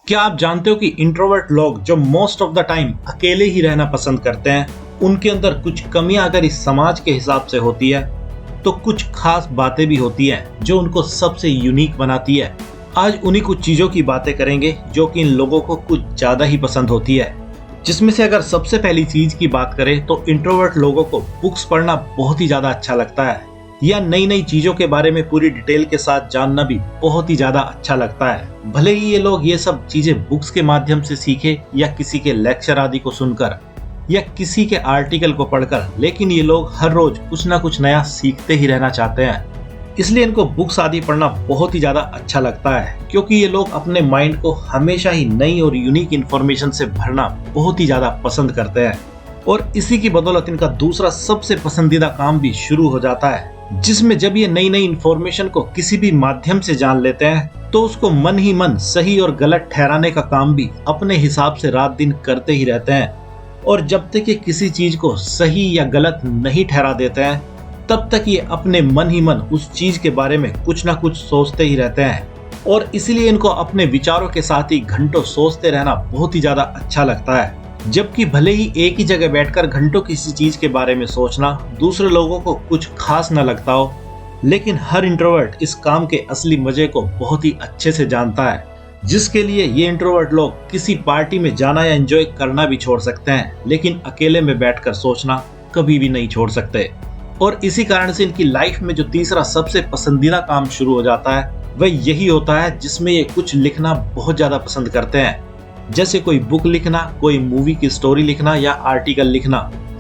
क्या आप जानते हो कि इंट्रोवर्ट लोग जो मोस्ट ऑफ द टाइम अकेले ही रहना पसंद करते हैं, उनके अंदर कुछ कमियां अगर इस समाज के हिसाब से होती है तो कुछ खास बातें भी होती हैं जो उनको सबसे यूनिक बनाती है। आज उन्हीं कुछ चीजों की बातें करेंगे जो कि इन लोगों को कुछ ज्यादा ही पसंद होती है। जिसमें से अगर सबसे पहली चीज की बात करें तो इंट्रोवर्ट लोगों को बुक्स पढ़ना बहुत ही ज्यादा अच्छा लगता है, या नई नई चीजों के बारे में पूरी डिटेल के साथ जानना भी बहुत ही ज्यादा अच्छा लगता है। भले ही ये लोग ये सब चीजें बुक्स के माध्यम से सीखे या किसी के लेक्चर आदि को सुनकर या किसी के आर्टिकल को पढ़कर, लेकिन ये लोग हर रोज कुछ ना कुछ नया सीखते ही रहना चाहते हैं। इसलिए इनको बुक्स आदि पढ़ना बहुत ही ज्यादा अच्छा लगता है, क्योंकि ये लोग अपने माइंड को हमेशा ही नई और यूनिक इन्फॉर्मेशन से भरना बहुत ही ज्यादा पसंद करते हैं। और इसी की बदौलत इनका दूसरा सबसे पसंदीदा काम भी शुरू हो जाता है, जिसमें जब ये नई नई इन्फॉर्मेशन को किसी भी माध्यम से जान लेते हैं तो उसको मन ही मन सही और गलत ठहराने का काम भी अपने हिसाब से रात दिन करते ही रहते हैं। और जब तक ये किसी चीज को सही या गलत नहीं ठहरा देते हैं तब तक ये अपने मन ही मन उस चीज के बारे में कुछ ना कुछ सोचते ही रहते हैं। और इसीलिए इनको अपने विचारों के साथ ही घंटों सोचते रहना बहुत ही ज्यादा अच्छा लगता है। जबकि भले ही एक ही जगह बैठकर घंटों किसी चीज के बारे में सोचना दूसरे लोगों को कुछ खास न लगता हो, लेकिन हर इंट्रोवर्ट इस काम के असली मजे को बहुत ही अच्छे से जानता है, जिसके लिए ये इंट्रोवर्ट लोग किसी पार्टी में जाना या एंजॉय करना भी छोड़ सकते हैं, लेकिन अकेले में बैठकर सोचना कभी भी नहीं छोड़ सकते। और इसी कारण से इनकी लाइफ में जो तीसरा सबसे पसंदीदा काम शुरू हो जाता है वह यही होता है, जिसमें ये कुछ लिखना बहुत ज्यादा पसंद करते हैं। जैसे कोई बुक लिखना, कोई मूवी की स्टोरी लिखना या आर्टिकल लिखना।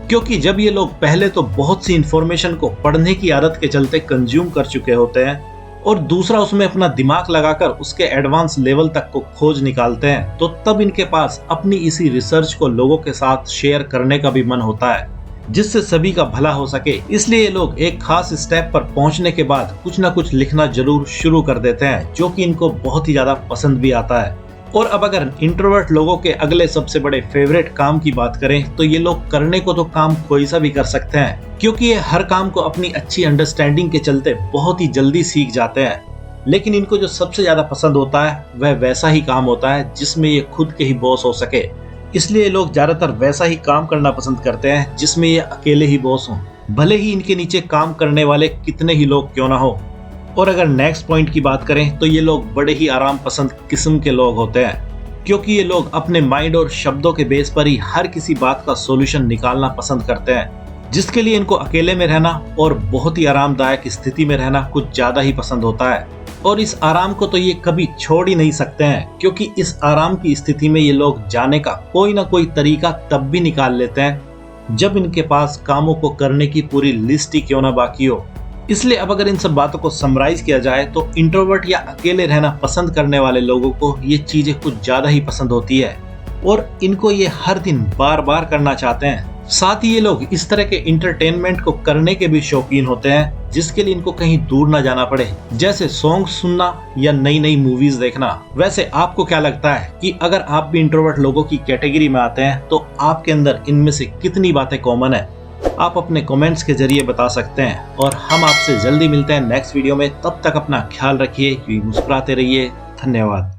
क्योंकि जब ये लोग पहले तो बहुत सी इंफॉर्मेशन को पढ़ने की आदत के चलते कंज्यूम कर चुके होते हैं और दूसरा उसमें अपना दिमाग लगाकर उसके एडवांस लेवल तक को खोज निकालते हैं, तो तब इनके पास अपनी इसी रिसर्च को लोगों के साथ शेयर करने का भी मन होता है, जिससे सभी का भला हो सके। इसलिए ये लोग एक खास स्टेप पर पहुंचने के बाद कुछ ना कुछ लिखना जरूर शुरू कर देते हैं, जो कि इनको बहुत ही ज्यादा पसंद भी आता है। और अब अगर इंट्रोवर्ट लोगों के अगले सबसे बड़े फेवरेट काम की बात करें तो ये लोग करने को तो काम कोई सा भी कर सकते हैं, क्योंकि ये हर काम को अपनी अच्छी अंडरस्टैंडिंग के चलते बहुत ही जल्दी सीख जाते हैं। लेकिन इनको जो सबसे ज्यादा पसंद होता है वह वैसा ही काम होता है जिसमें ये खुद के ही बॉस हो सके। इसलिए ये लोग ज्यादातर वैसा ही काम करना पसंद करते हैं जिसमें ये अकेले ही बॉस हों, भले ही इनके नीचे काम करने वाले कितने ही लोग क्यों ना हो। और अगर नेक्स्ट पॉइंट की बात करें तो ये लोग बड़े ही आराम पसंद किस्म के लोग होते हैं, क्योंकि ये लोग अपने माइंड और शब्दों के बेस पर ही हर किसी बात का सॉल्यूशन निकालना पसंद करते हैं, जिसके लिए इनको अकेले में रहना और बहुत ही आरामदायक स्थिति में रहना कुछ ज्यादा ही पसंद होता है। और इस आराम को तो ये कभी छोड़ ही नहीं सकते हैं, क्योंकि इस आराम की स्थिति में ये लोग जाने का कोई ना कोई तरीका तब भी निकाल लेते हैं जब इनके पास कामों को करने की पूरी लिस्ट ही क्यों ना बाकी हो। इसलिए अब अगर इन सब बातों को समराइज किया जाए तो इंट्रोवर्ट या अकेले रहना पसंद करने वाले लोगों को ये चीजें कुछ ज्यादा ही पसंद होती है और इनको ये हर दिन बार बार करना चाहते हैं। साथ ही ये लोग इस तरह के इंटरटेनमेंट को करने के भी शौकीन होते हैं, जिसके लिए इनको कहीं दूर ना जाना पड़े, जैसे सॉन्ग सुनना या नई नई मूवीज देखना। वैसे आपको क्या लगता है कि अगर आप भी इंट्रोवर्ट लोगों की कैटेगरी में आते हैं तो आपके अंदर इनमें से कितनी बातें कॉमन है? आप अपने कमेंट्स के जरिए बता सकते हैं। और हम आपसे जल्दी मिलते हैं नेक्स्ट वीडियो में। तब तक अपना ख्याल रखिए, मुस्कुराते रहिए। धन्यवाद।